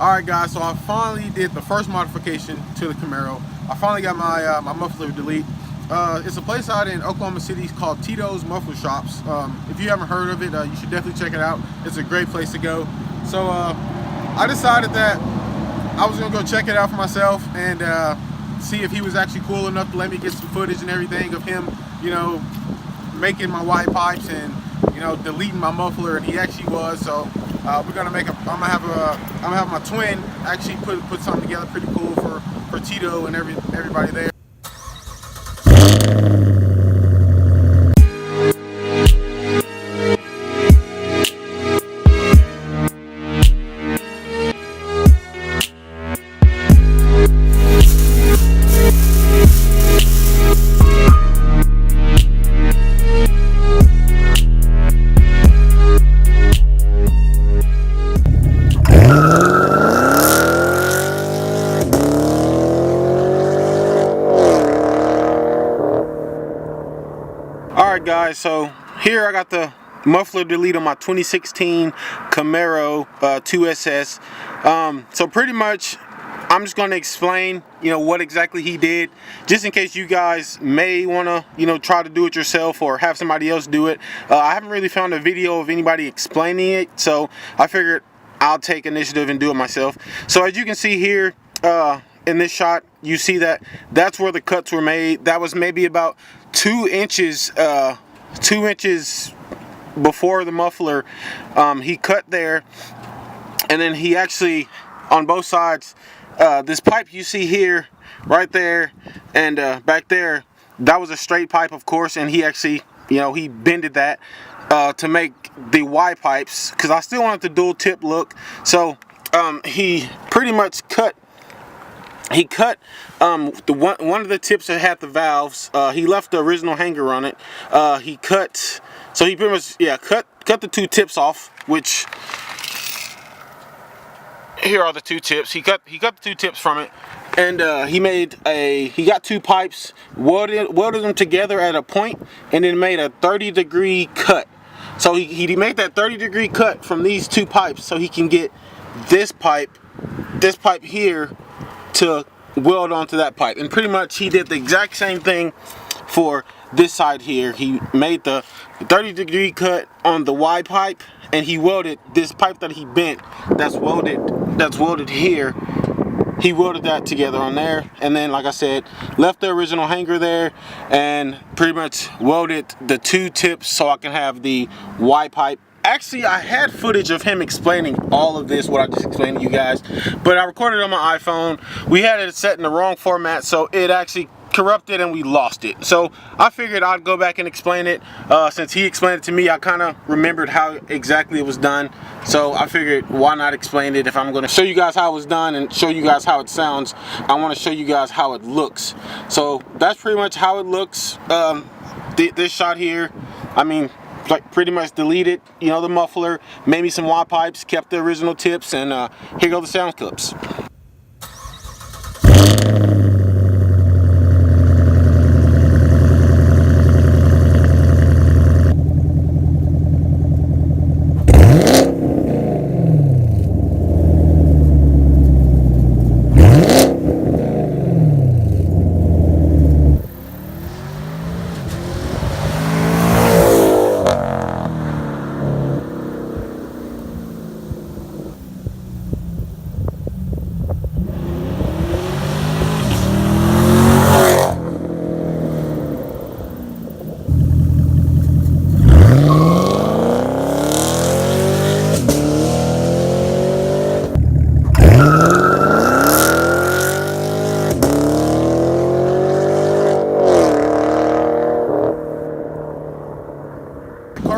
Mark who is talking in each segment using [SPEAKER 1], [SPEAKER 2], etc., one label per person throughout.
[SPEAKER 1] Alright guys, so I finally did the first modification to the Camaro. I finally got my my muffler delete. It's a place out in Oklahoma City called Tito's Muffler Shops. If you haven't heard of it, you should definitely check it out. It's a great place to go. So I decided that I was going to go check it out for myself and see if he was actually cool enough to let me get some footage and everything of him, you know, making my white pipes and, you know, deleting my muffler, and he actually was. So we're gonna make a. I'm gonna have my twin actually put something together pretty cool for Tito and everybody there. Alright guys, so here I got the muffler delete on my 2016 Camaro 2SS. So pretty much I'm just going to explain, you know, what exactly he did, just in case you guys may want to, you know, try to do it yourself or have somebody else do it. I haven't really found a video of anybody explaining it, so I figured I'll take initiative and do it myself. So as you can see here, in this shot, you see that that's where the cuts were made. That was maybe about 2 inches before the muffler. He cut there, and then he actually on both sides, this pipe you see here, right there, and back there, that was a straight pipe, of course, and he actually, you know, he bended that to make the Y pipes, because I still wanted the dual tip look. So he pretty much cut. He cut one of the tips that had the valves. He left the original hanger on it. He cut, so he pretty much, yeah, cut the 2 tips off, which here are the 2 tips. He cut the 2 tips from it, and he got 2 pipes, welded them together at a point, and then made a 30-degree cut. So he made that 30-degree cut from these 2 pipes, so he can get this pipe here to weld onto that pipe. And pretty much he did the exact same thing for this side here. He made the 30-degree cut on the Y pipe, and he welded this pipe that he bent, that's welded here. He welded that together on there, and then, like I said, left the original hanger there and pretty much welded the 2 tips so I can have the Y pipe. Actually, I had footage of him explaining all of this, what I just explained to you guys, but I recorded it on my iPhone. We had it set in the wrong format, so it actually corrupted and we lost it. So I figured I'd go back and explain it. Since he explained it to me, I kind of remembered how exactly it was done. So I figured, why not explain it? If I'm going to show you guys how it was done and show you guys how it sounds, I want to show you guys how it looks. So that's pretty much how it looks. This shot here, I mean, like pretty much deleted, you know, the muffler, made me some Y pipes, kept the original tips, and here go the sound clips.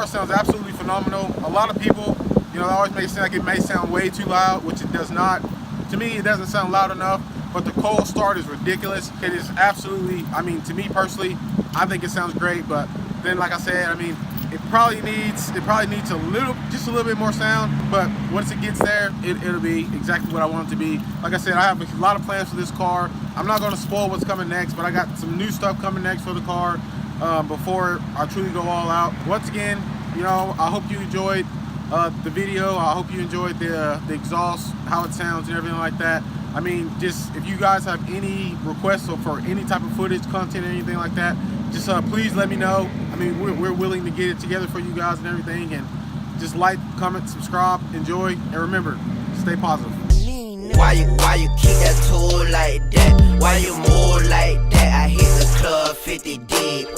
[SPEAKER 1] Sounds absolutely phenomenal. A lot of people, you know, always make it sound like it may sound way too loud, which it does not. To me, it doesn't sound loud enough, but the cold start is ridiculous. It is absolutely, I mean, to me personally, I think it sounds great, but then, like I said, I mean, it probably needs just a little bit more sound, but once it gets there, it'll be exactly what I want it to be. Like I said, I have a lot of plans for this car. I'm not going to spoil what's coming next, but I got some new stuff coming next for the car before I truly go all out. Once again, you know, I hope you enjoyed the video. I hope you enjoyed the exhaust, how it sounds and everything like that. I mean, just if you guys have any requests for any type of footage, content, or anything like that, just please let me know. I mean, we're willing to get it together for you guys and everything. And just like, comment, subscribe, enjoy, and remember, stay positive.
[SPEAKER 2] Why you keep that tool like that? Why you move like that? I hit the club 50 deep.